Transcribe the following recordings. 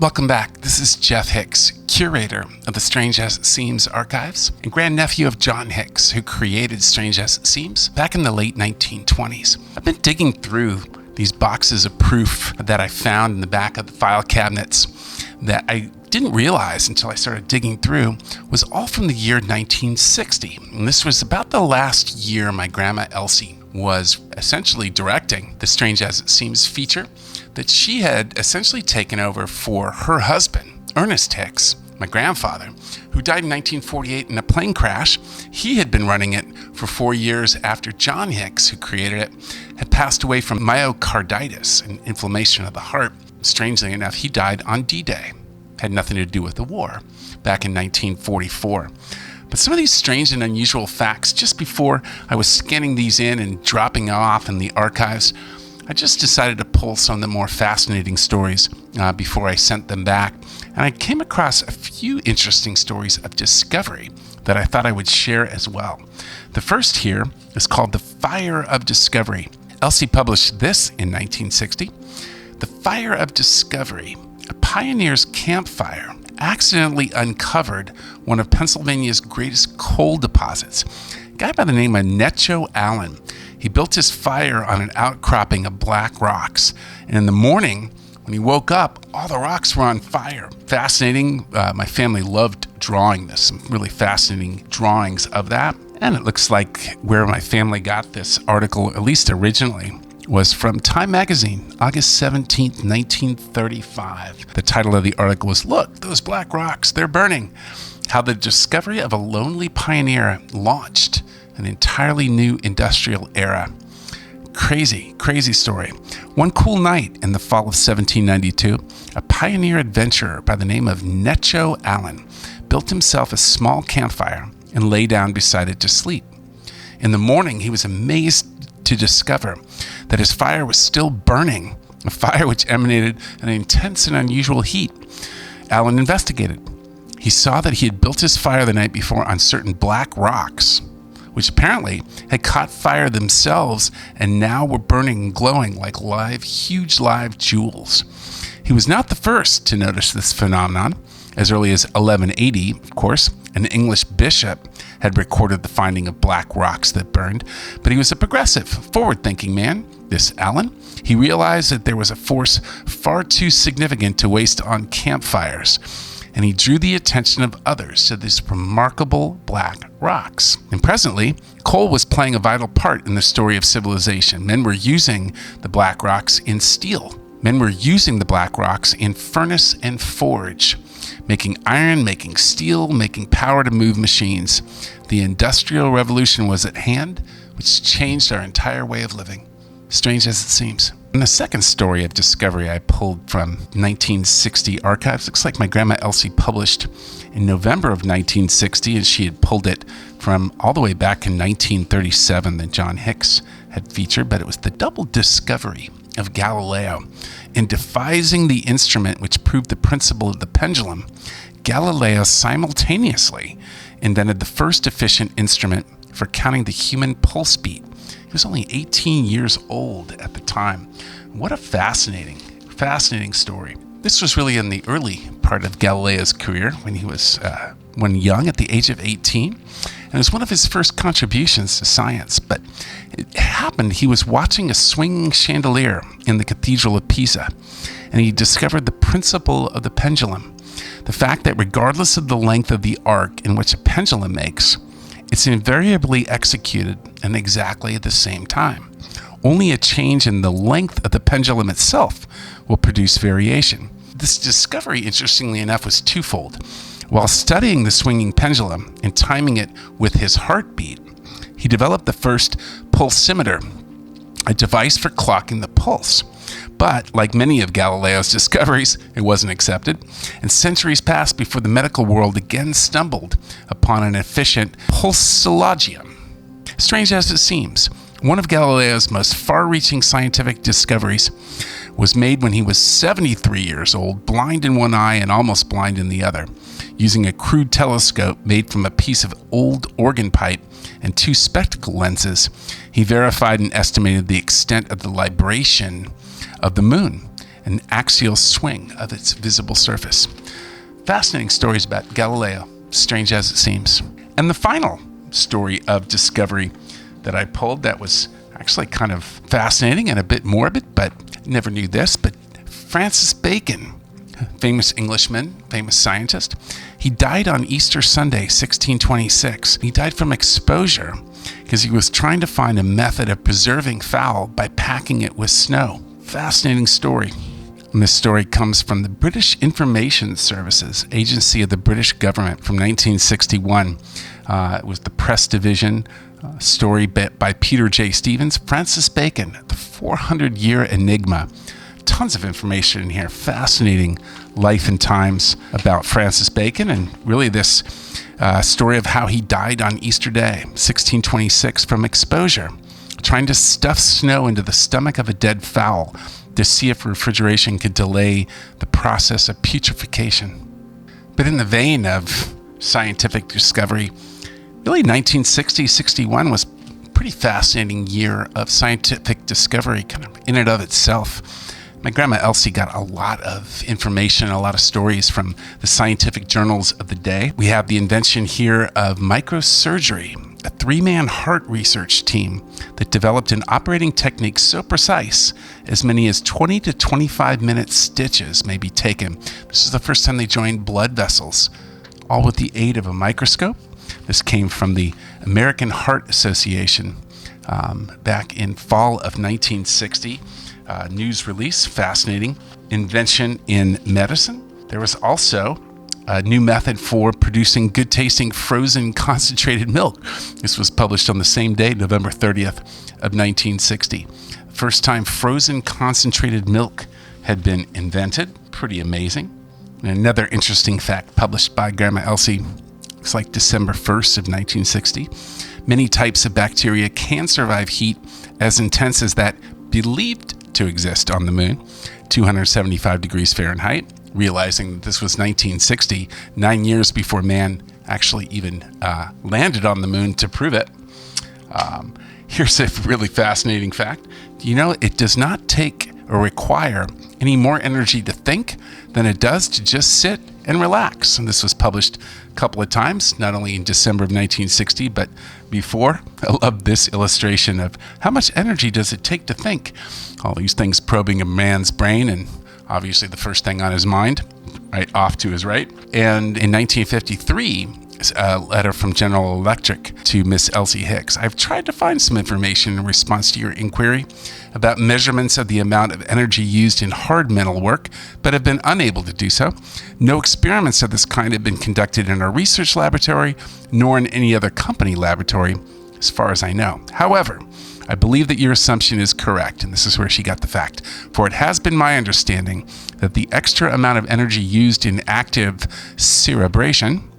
Welcome back. This is Jeff Hix, curator of the Strange as It Seems archives and grand-nephew of John Hix, who created Strange as It Seems back in the late 1920s. I've been digging through these boxes of proof that I found in the back of the file cabinets that I didn't realize until I started digging through was all from the year 1960. And this was about the last year my grandma Elsie was essentially directing the Strange as It Seems feature that she had essentially taken over for her husband, Ernest Hix, my grandfather, who died in 1948 in a plane crash. He had been running it for 4 years after John Hix, who created it, had passed away from myocarditis, an inflammation of the heart. Strangely enough, he died on D-Day. Had nothing to do with the war back in 1944. But some of these strange and unusual facts, just before I was scanning these in and dropping off in the archives, I just decided to pull some of the more fascinating stories before I sent them back. And I came across a few interesting stories of discovery that I thought I would share as well. The first here is called The Fire of Discovery. Elsie published this in 1960. The Fire of Discovery, a pioneer's campfire, accidentally uncovered one of Pennsylvania's greatest coal deposits. A guy by the name of Necho Allen. He built his fire on an outcropping of black rocks. And in the morning, when he woke up, all the rocks were on fire. Fascinating. My family loved drawing this. Some really fascinating drawings of that. And it looks like where my family got this article, at least originally, was from Time Magazine, August 17th, 1935. The title of the article was, "Look, those black rocks, they're burning. How the discovery of a lonely pioneer launched an entirely new industrial era." Crazy, crazy story. One cool night in the fall of 1792, a pioneer adventurer by the name of Necho Allen built himself a small campfire and lay down beside it to sleep. In the morning, he was amazed to discover that his fire was still burning, a fire which emanated an intense and unusual heat. Allen investigated. He saw that he had built his fire the night before on certain black rocks, which apparently had caught fire themselves and now were burning and glowing like huge live jewels. He was not the first to notice this phenomenon. As early as 1180, of course, an English bishop had recorded the finding of black rocks that burned, but he was a progressive, forward-thinking man, this Allen. He realized that there was a force far too significant to waste on campfires, and he drew the attention of others to these remarkable black rocks. And presently, coal was playing a vital part in the story of civilization. Men were using the black rocks in steel. Men were using the black rocks in furnace and forge, making iron, making steel, making power to move machines. The Industrial Revolution was at hand, which changed our entire way of living. Strange as it seems. And the second story of discovery I pulled from 1960 archives. Looks like my grandma Elsie published in November of 1960, and she had pulled it from all the way back in 1937 that John Hix had featured, but it was the double discovery of Galileo. In devising the instrument which proved the principle of the pendulum, Galileo simultaneously invented the first efficient instrument for counting the human pulse beat. He was only 18 years old at the time. What a fascinating story. This was really in the early part of Galileo's career when he was young at the age of 18. And it was one of his first contributions to science. But it happened, he was watching a swinging chandelier in the Cathedral of Pisa, and he discovered the principle of the pendulum. The fact that regardless of the length of the arc in which a pendulum makes, it's invariably executed in exactly the same time. Only a change in the length of the pendulum itself will produce variation. This discovery, interestingly enough, was twofold. While studying the swinging pendulum and timing it with his heartbeat, he developed the first pulsimeter, a device for clocking the pulse. But, like many of Galileo's discoveries, it wasn't accepted, and centuries passed before the medical world again stumbled upon an efficient pulsologium. Strange as it seems, one of Galileo's most far-reaching scientific discoveries was made when he was 73 years old, blind in one eye and almost blind in the other. Using a crude telescope made from a piece of old organ pipe and 2 spectacle lenses, he verified and estimated the extent of the libration of the moon an axial swing of its visible surface. Fascinating stories about Galileo, strange as it seems. And the final story of discovery that I pulled that was actually kind of fascinating and a bit morbid, but never knew this, but Francis Bacon, famous Englishman, famous scientist, he died on Easter Sunday, 1626. He died from exposure because he was trying to find a method of preserving fowl by packing it with snow. Fascinating story. And this story comes from the British Information Services, agency of the British government from 1961. It was the press division, story by Peter J. Stevens, Francis Bacon, the 400-year enigma. Tons of information in here, fascinating life and times about Francis Bacon, and really this story of how he died on Easter Day, 1626, from exposure, trying to stuff snow into the stomach of a dead fowl to see if refrigeration could delay the process of putrefaction. But in the vein of scientific discovery, really 1960-61 was a pretty fascinating year of scientific discovery, kind of in and of itself. My grandma Elsie got a lot of information, a lot of stories from the scientific journals of the day. We have the invention here of Microsurgery, a 3-man heart research team that developed an operating technique so precise as many as 20 to 25-minute stitches may be taken. This is the first time they joined blood vessels, all with the aid of a microscope. This came from the American Heart Association back in fall of 1960. News release, fascinating. Invention in medicine. There was also a new method for producing good-tasting frozen concentrated milk. This was published on the same day, November 30th of 1960. First time frozen concentrated milk had been invented. Pretty amazing. And another interesting fact published by Grandma Elsie, looks like December 1st of 1960. Many types of bacteria can survive heat as intense as that believed to exist on the moon, 275 degrees Fahrenheit, realizing that this was 1960, 9 years before man actually even landed on the moon to prove it. Here's a really fascinating fact. Do you know it does not take or require any more energy to think than it does to just sit and relax? And this was published a couple of times, not only in December of 1960, but before. I love this illustration of how much energy does it take to think. All these things probing a man's brain, and obviously the first thing on his mind, right off to his right. And in 1953, a letter from General Electric to Miss Elsie Hix. I've tried to find some information in response to your inquiry about measurements of the amount of energy used in hard mental work, but have been unable to do so. No experiments of this kind have been conducted in our research laboratory, nor in any other company laboratory, as far as I know. However, I believe that your assumption is correct, and this is where she got the fact. For it has been my understanding that the extra amount of energy used in active cerebration,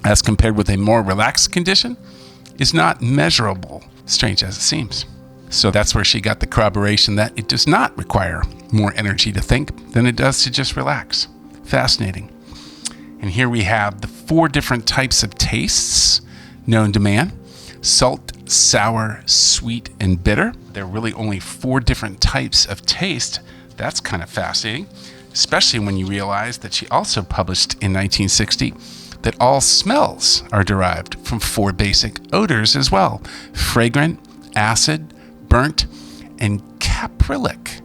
as compared with a more relaxed condition, is not measurable, strange as it seems. So that's where she got the corroboration that it does not require more energy to think than it does to just relax. Fascinating. And here we have the 4 different types of tastes known to man: salt, sour, sweet, and bitter. There are really only 4 different types of taste. That's kind of fascinating, especially when you realize that she also published in 1960 that all smells are derived from 4 basic odors as well: fragrant, acid, burnt, and caprylic.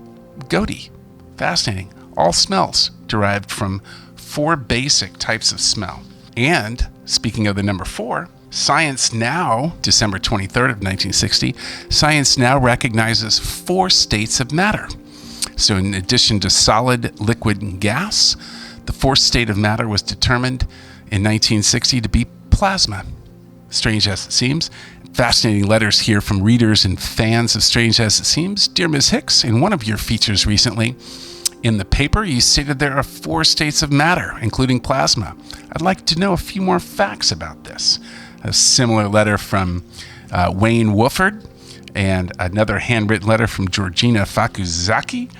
Goaty. Fascinating. All smells derived from 4 basic types of smell. And speaking of the number 4, Science Now, December 23rd of 1960, Science Now recognizes 4 states of matter. So in addition to solid, liquid, and gas, the 4th state of matter was determined in 1960 to be plasma. Strange as it seems. Fascinating letters here from readers and fans of Strange as it seems. Dear Ms. Hix, in one of your features recently, in the paper, you stated there are 4 states of matter, including plasma. I'd like to know a few more facts about this. A similar letter from Wayne Wolford, and another handwritten letter from Georgina Fakuzaki,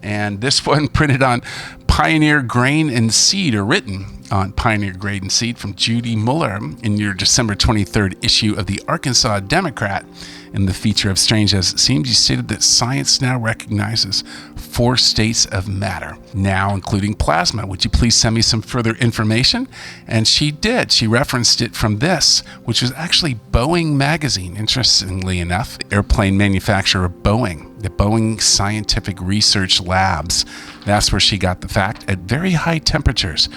and this one printed on Pioneer Grain and Seed, or written on Pioneer Grade and Seed from Judy Muller in your December 23rd issue of the Arkansas Democrat. In the feature of Strange as It Seems, you stated that science now recognizes 4 states of matter, now including plasma. Would you please send me some further information? And she did. She referenced it from this, which was actually Boeing magazine, interestingly enough. Airplane manufacturer Boeing, the Boeing Scientific Research Labs. That's where she got the fact. At very high temperatures,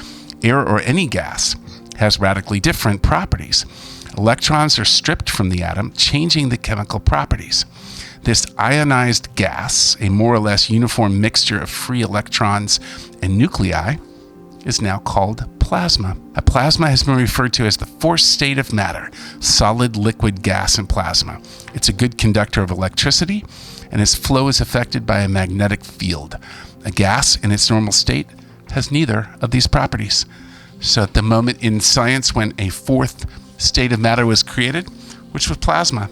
air or any gas has radically different properties. Electrons are stripped from the atom, changing the chemical properties. This ionized gas, a more or less uniform mixture of free electrons and nuclei, is now called plasma. A plasma has been referred to as the 4th state of matter, solid, liquid, gas, and plasma. It's a good conductor of electricity, and its flow is affected by a magnetic field. A gas in its normal state has neither of these properties. So at the moment in science when a 4th state of matter was created, which was plasma,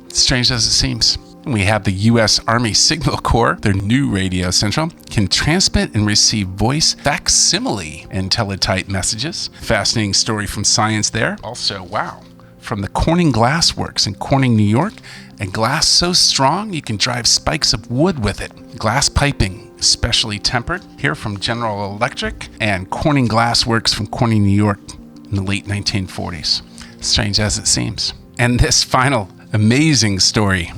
strange as it seems. And we have the U.S. Army Signal Corps, their new radio central, can transmit and receive voice facsimile and teletype messages. Fascinating story from science there. Also, wow, from the Corning Glass Works in Corning, New York, and glass so strong you can drive spikes of wood with it. Glass piping, specially tempered, here from General Electric and Corning Glass Works from Corning, New York in the late 1940s. Strange as it seems. And this final amazing story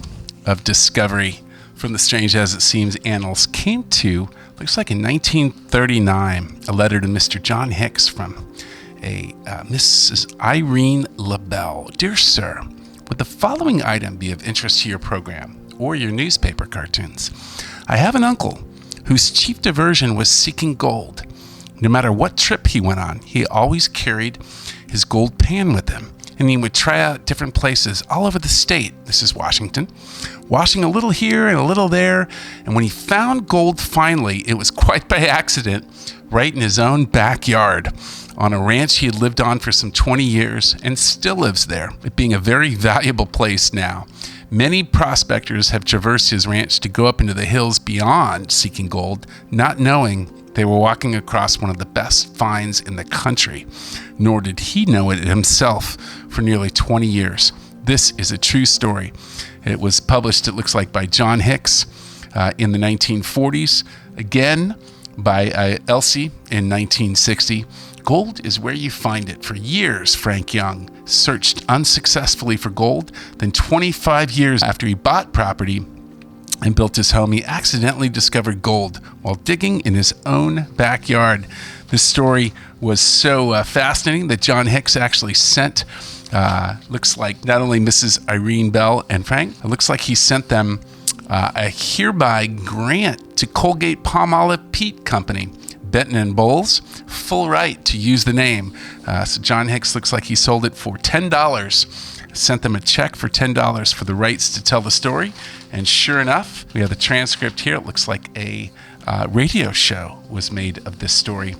of discovery from the Strange as It Seems annals came to, looks like in 1939, a letter to Mr. John Hix from a Mrs. Irene LaBelle. Dear Sir, would the following item be of interest to your program or your newspaper cartoons? I have an uncle whose chief diversion was seeking gold. No matter what trip he went on, he always carried his gold pan with him, and he would try out different places all over the state. This is Washington, washing a little here and a little there, and when he found gold finally, it was quite by accident, right in his own backyard, on a ranch he had lived on for some 20 years and still lives there, it being a very valuable place now. Many prospectors have traversed his ranch to go up into the hills beyond seeking gold, not knowing they were walking across one of the best finds in the country, nor did he know it himself for nearly 20 years. This is a true story. It was published, it looks like, by John Hix in the 1940s, again by Elsie in 1960. Gold is where you find it. For years, Frank Young searched unsuccessfully for gold. Then 25 years after he bought property and built his home, he accidentally discovered gold while digging in his own backyard. This story was so fascinating that John Hix actually sent, looks like not only Mrs. Irene Bell and Frank, it looks like he sent them a hereby grant to Colgate Palmolive Peat Company, Benton and Bowles, full right to use the name. So John Hix looks like he sold it for $10. Sent them a check for $10 for the rights to tell the story. And sure enough, we have the transcript here. It looks like a radio show was made of this story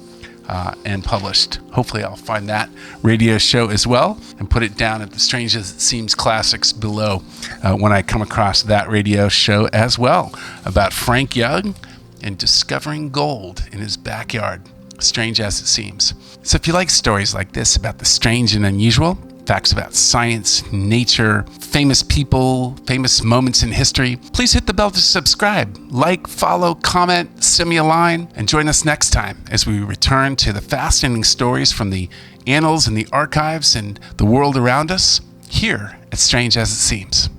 and published. Hopefully I'll find that radio show as well and put it down at the Strange as It Seems classics below when I come across that radio show as well about Frank Young and discovering gold in his backyard. Strange as it seems. So if you like stories like this about the strange and unusual, facts about science, nature, famous people, famous moments in history, please hit the bell to subscribe, like, follow, comment, send me a line, and join us next time as we return to the fascinating stories from the annals and the archives and the world around us here at Strange as It Seems.